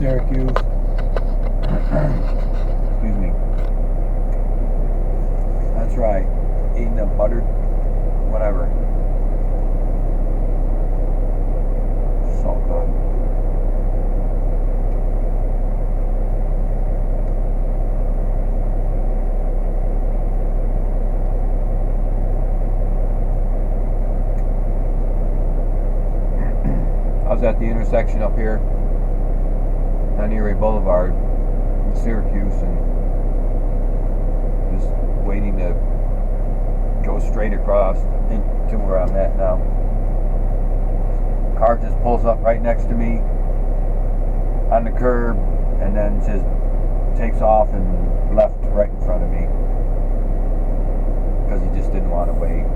Syracuse. Excuse me. That's right. Eating a buttered whatever. So good. I was at the intersection up here on Erie Boulevard in Syracuse and just waiting to go straight across into where I'm at now. Car just pulls up right next to me on the curb and then just takes off and left right in front of me because he just didn't want to wait,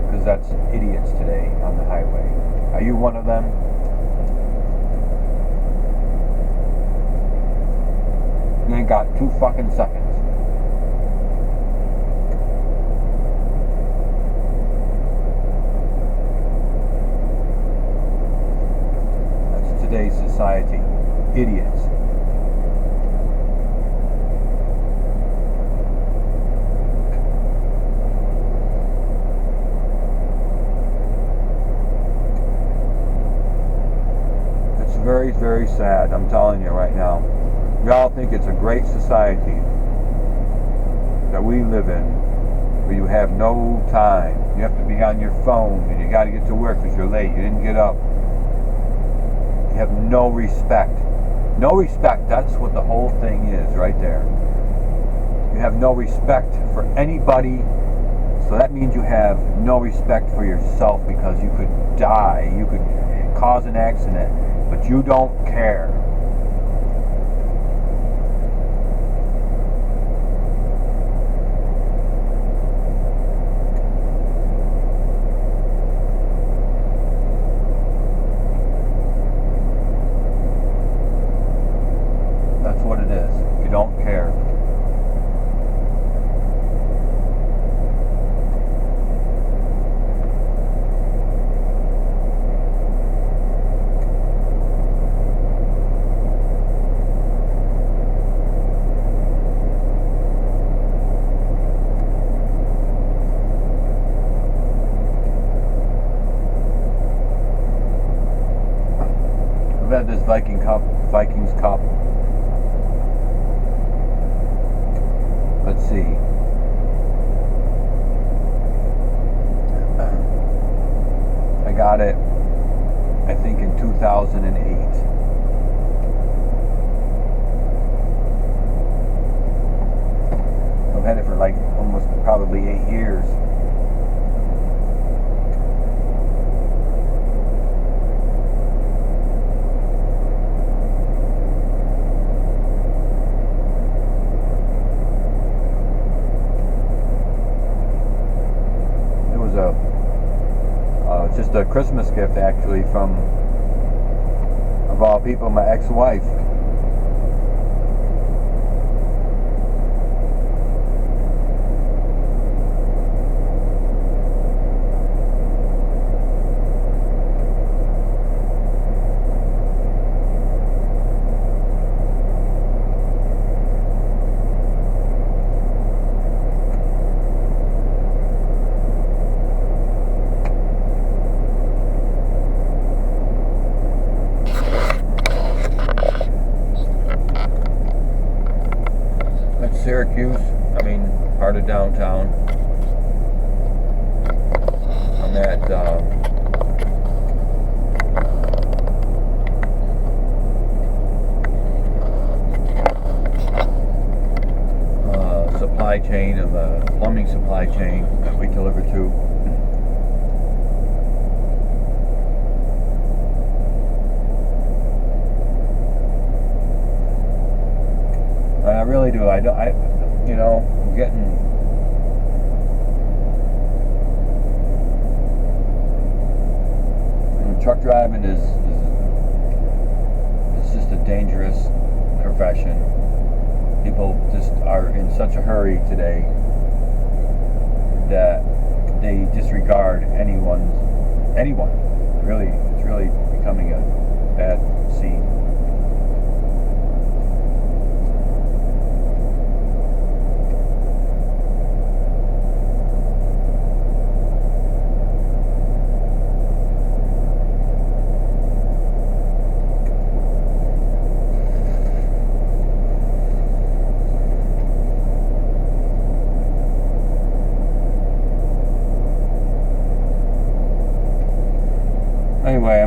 because that's idiots today on the highway. Are you one of them? You ain't got 2 fucking seconds. That's today's society. Idiots. It's very, very sad, I'm telling you right now. Y'all think it's a great society that we live in, where you have no time. You have to be on your phone and you got to get to work because you're late. You didn't get up. You have no respect. No respect. That's what the whole thing is right there. You have no respect for anybody. So that means you have no respect for yourself, because you could die. You could cause an accident, but you don't care. That's what it is. You don't care. I've had this Vikings Cup. Let's see. I got it, I think, in 2008. I've had it for like almost probably 8 years. Just a Christmas gift, actually, from, of all people, my ex-wife. Syracuse, part of downtown. I'm at supply chain of a plumbing supply chain that we deliver to. I really do. I'm getting. Truck driving is just a dangerous profession. People just are in such a hurry today that they disregard anyone. Really, it's really becoming a bad scene.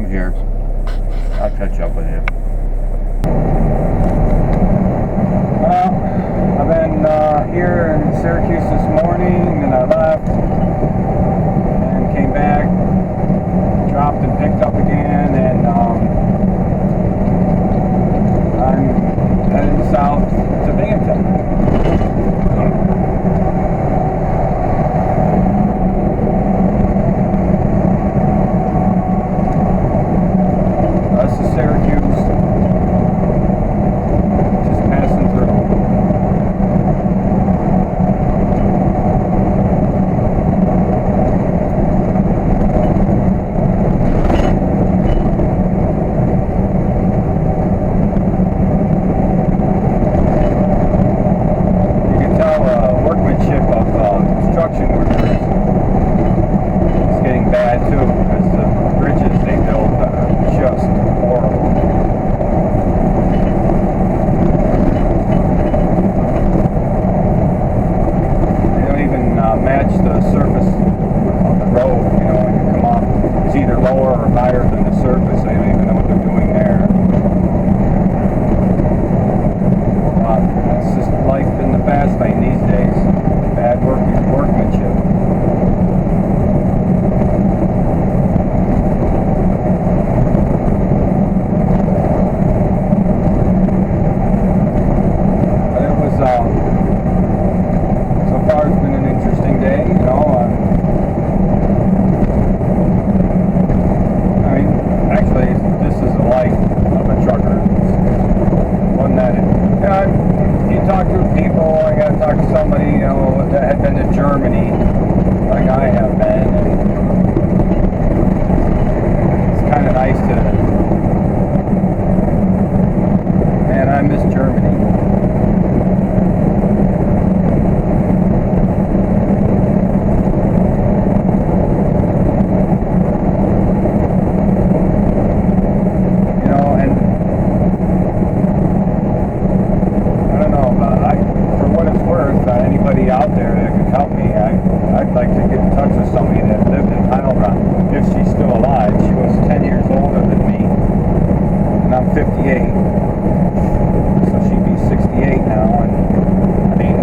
here. I'll catch up with you. Well, I've been here in Syracuse this morning, and I left and came back, dropped and picked up again, and I'm heading south to Binghamton. This is Syracuse, just passing through. You can tell workmanship of construction workers is getting bad too, because the bridges they build are just horrible. They don't even match the surface of the road, you know, when you come off. It's either lower or higher than the surface. They don't even know what they're doing there. It's just life in the fast lane these days. Bad workmanship. So far it's been an interesting day, you know. I mean, actually, this is the life of a trucker. One that, you talk to people, I got to talk to somebody, you know, that had been to Germany, like I have been, and it's kind of nice to, man, I miss Germany. Anybody out there that could help me, I'd like to get in touch with somebody that lived in Heilbronn, if she's still alive. She was 10 years older than me, and I'm 58, so she'd be 68 now, and I mean,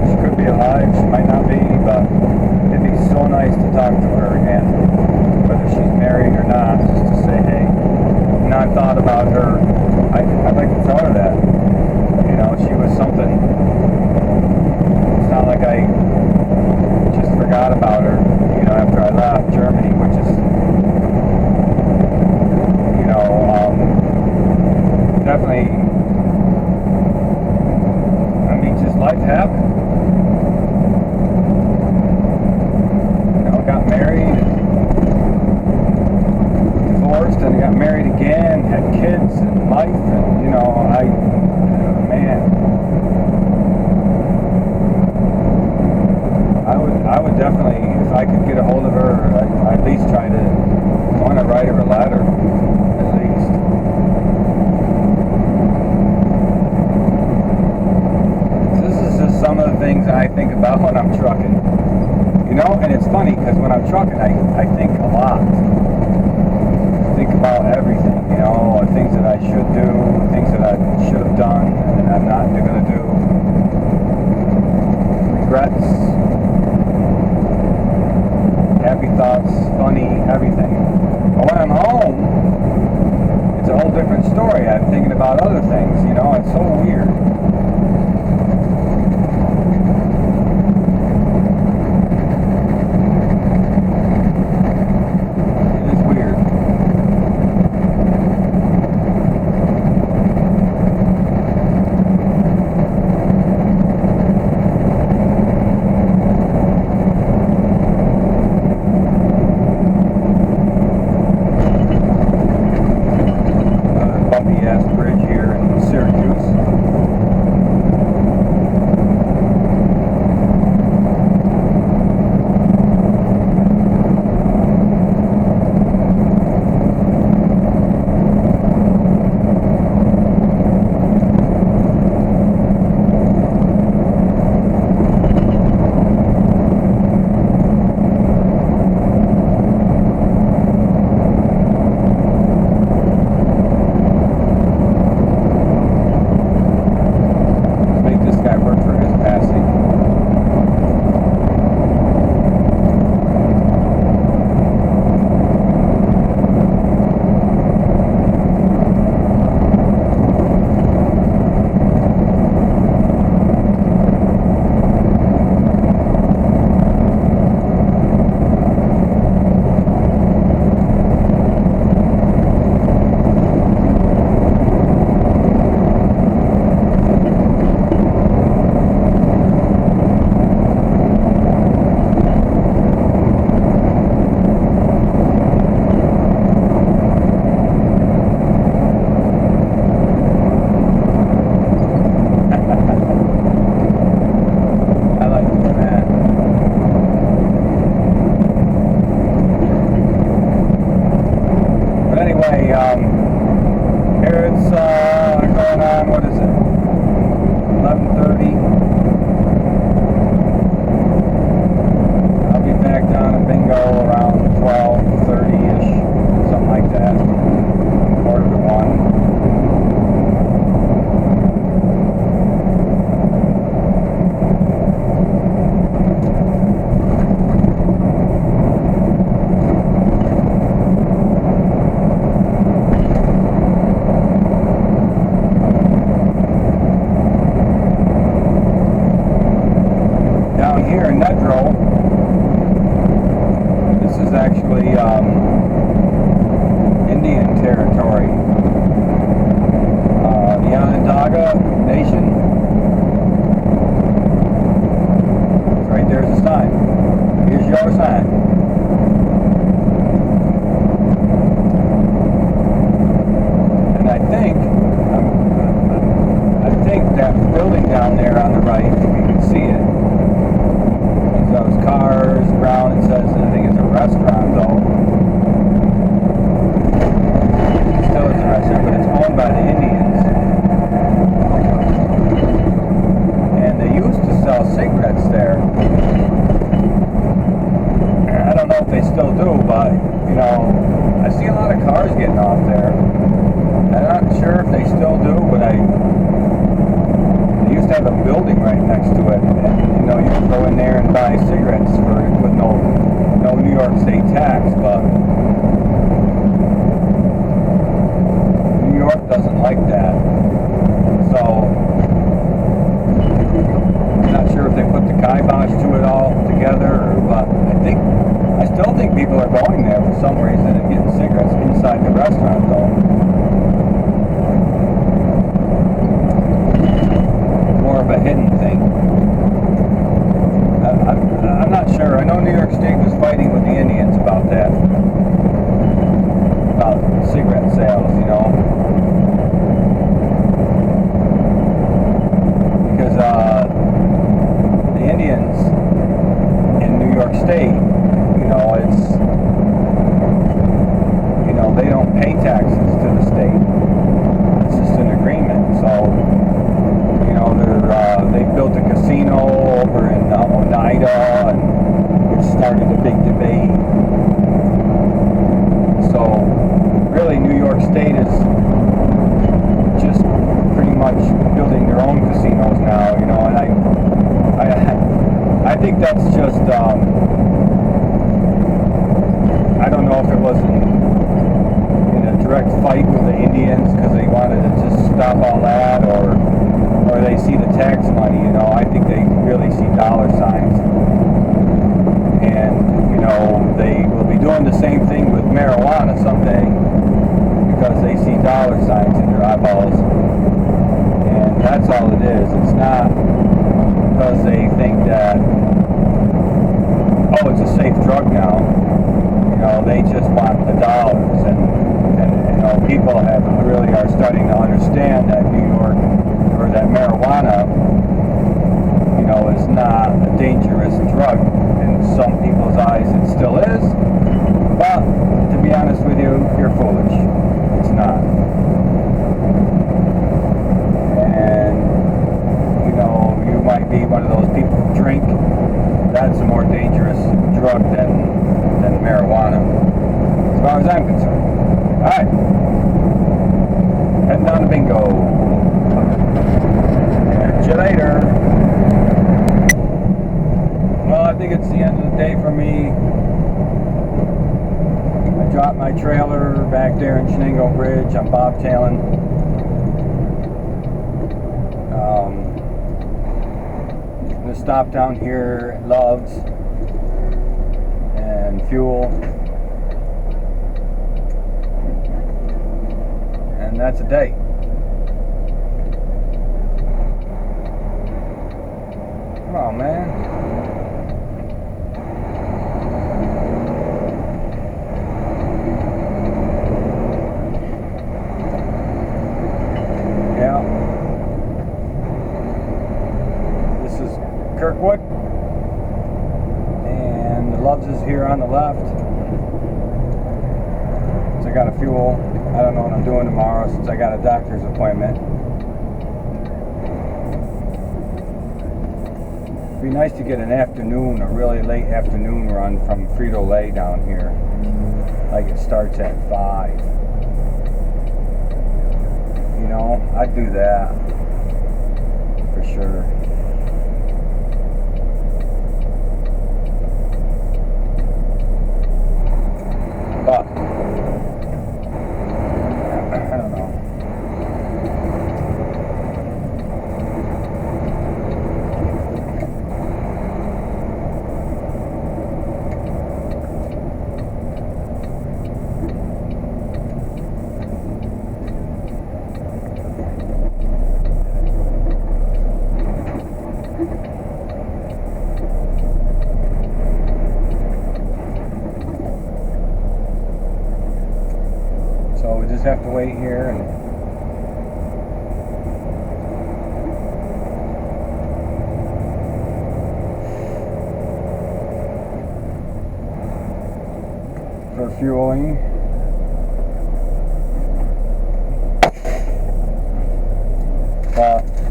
she could be alive, she might not be, but it'd be so nice to talk to her again, whether she's married or not, just to say, hey. And I've thought about her, I'd like to tell her that, you know, she was something. It's not like I just forgot about her, you know, after I left Germany, which is, you know, definitely, I mean, just life happened. You know, got married, and divorced, and got married again, had kids and life, and, you know, man. I would definitely, if I could get a hold of her, I'd at least try to want to write her a letter, at least. This is just some of the things I think about when I'm trucking. You know, and it's funny, because when I'm trucking, I think a lot. I think about everything, you know, things that I should do, things that I should have done, and that I'm not going to do. Regrets. Happy thoughts, funny, everything. But when I'm home, it's a whole different story. I'm thinking about other things, you know, it's so weird. It is weird. used to have a building right next to it, and you can go in there and buy cigarettes with no New York State tax, but New York doesn't like that. So I'm not sure if they put the kibosh to it all together, but I still think people are going there for some reason and getting cigarettes inside the restaurant though. More of a hidden thing. I'm not sure. I know New York State was fighting with the Indians about that. About cigarette sales, Because the Indians in New York State, they don't pay taxes to the state. It's just an agreement. So, they built a casino over in Oneida, and which started a big debate. So, really, New York State is just pretty much building their own casinos now, and I think that's just, I don't know if it was in a direct fight with the Indians because they wanted to just stop all that, or they see the tax money, I think they really see dollar signs. And, they will be doing the same thing with marijuana someday because they see dollar signs in their eyeballs. And that's all it is. It's not because they think that, it's a safe drug now. They just want the dollars. And people really are starting to understand that New York, or that marijuana, is not a dangerous drug. In some people's eyes it still is, but to be honest with you, you're foolish. It's not. And, you might be one of those people who drink. That's a more dangerous drug than marijuana, as far as I'm concerned. Alright. Heading down to bingo. Catch you later. Well, I think it's the end of the day for me. I dropped my trailer back there in Shenango Bridge. I'm bobtailing. I'm going to stop down here at Love's and fuel. And that's a day. Come on, man. Yeah. This is Kirkwood. And the Love's is here on the left. So I got a fuel. I don't know what I'm doing tomorrow since I got a doctor's appointment. It'd be nice to get an afternoon, a really late afternoon run from Frito-Lay down here. Like it starts at 5. I'd do that. For sure. But I don't know. So we just have to wait here and for fueling.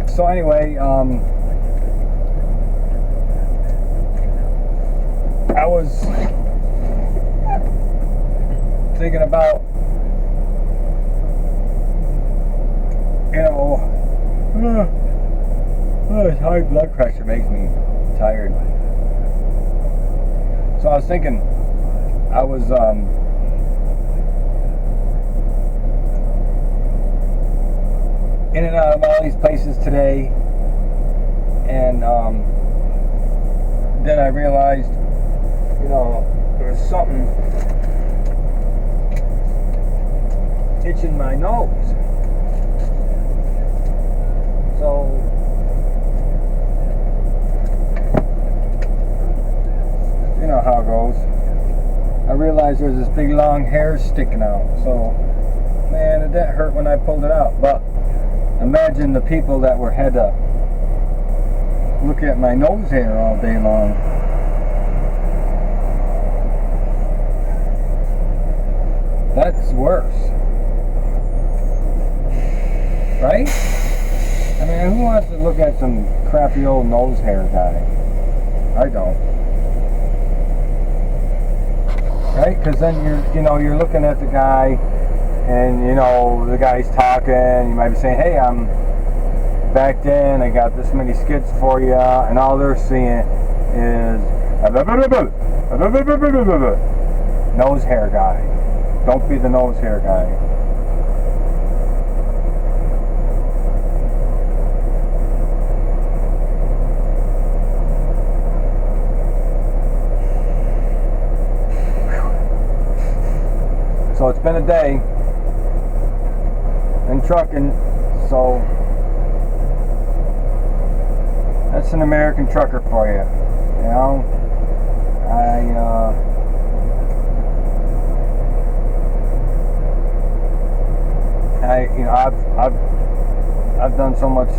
So anyway, I was thinking about, Oh, this high blood pressure makes me tired. So I was thinking, I was in and out of all these places today, and then I realized, there was something itching my nose. So you know how it goes. I realized there's this big long hair sticking out. So man, did that hurt when I pulled it out. But imagine the people that had to look at my nose hair all day long. That's worse. Right? I mean, who wants to look at some crappy old nose hair guy? I don't. Right? Because then you're looking at the guy, and the guy's talking. You might be saying, "Hey, I'm back then. I got this many skits for you," and all they're seeing is nose hair guy. Don't be the nose hair guy. So it's been a day in trucking, so that's an American trucker for you. I've done so much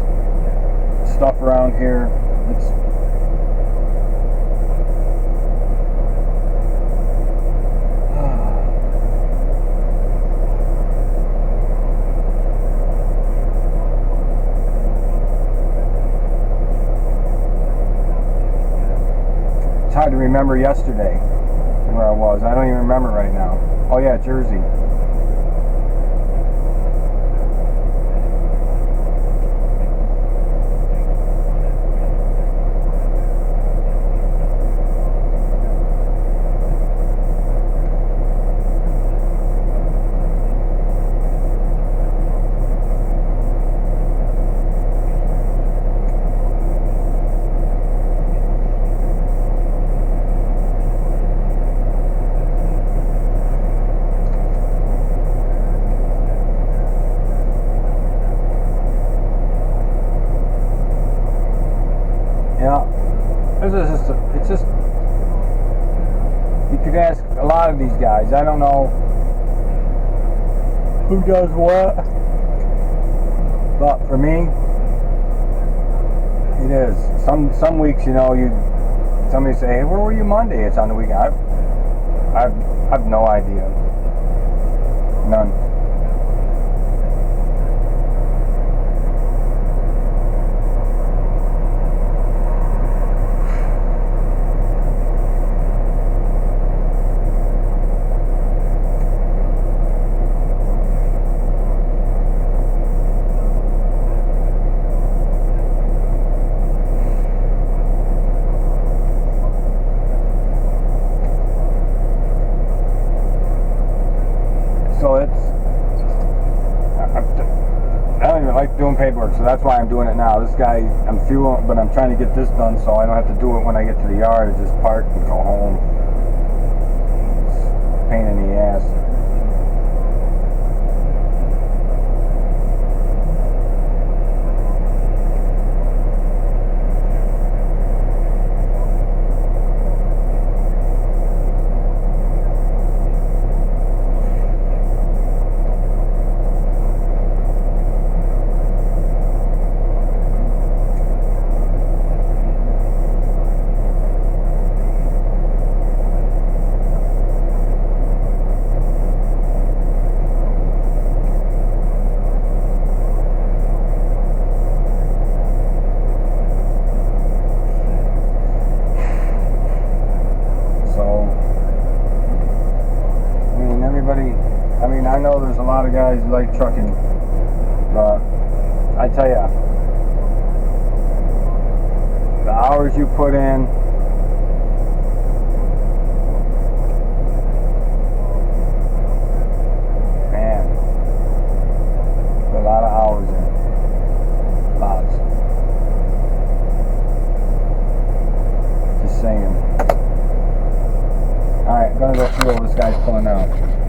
stuff around here. It's hard to remember yesterday where I was. I don't even remember right now. Oh yeah, Jersey. It's just, you could ask a lot of these guys. I don't know who does what, but for me, it is. Some weeks, somebody say, "Hey, where were you Monday?" It's on the weekend. I've no idea. None. So I don't even like doing paperwork, so that's why I'm doing it now. This guy, I'm fueling, but I'm trying to get this done so I don't have to do it when I get to the yard. I just park and go home. It's a pain in the ass. I know there's a lot of guys who like trucking, but I tell ya, hours you put in. Man, put a lot of hours in. Lots. Just saying. Alright, I'm gonna go see what this guy's pulling out.